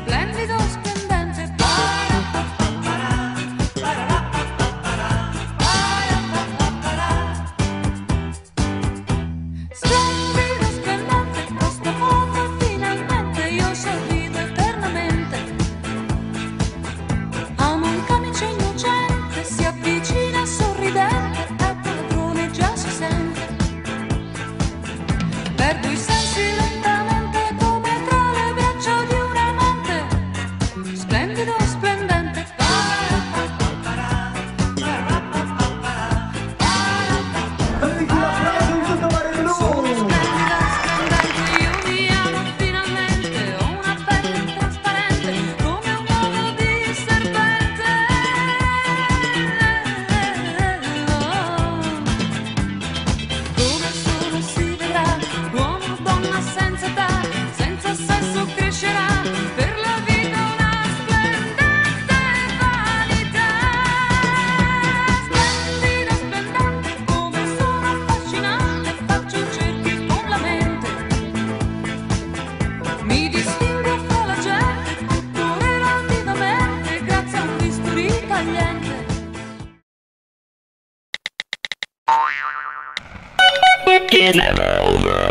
splendido, splendente. Splendido, splendente, questo mondo finalmente io sorrido eternamente. Amo un camice innocente, si avvicina sorridente, è padrone già si sente. Perdo i sensi lentamente come tra le braccia di un amante. Splendido, splendente. Datemi un applauso di tutto Mare Blu! Sono splendida, splendente, io mi amo finalmente. Ho una pelle trasparente come un uovo di serpente. Come sono si vedrà, uomo o donna senza età, senza sesso crescerà, per la vita una splendente vanità. Splendido, splendente, come sono affascinante, faccio cerchi con la mente. Mi distingo fra la gente, tutto relativamente, grazie a un bisturi tagliente. It's never over.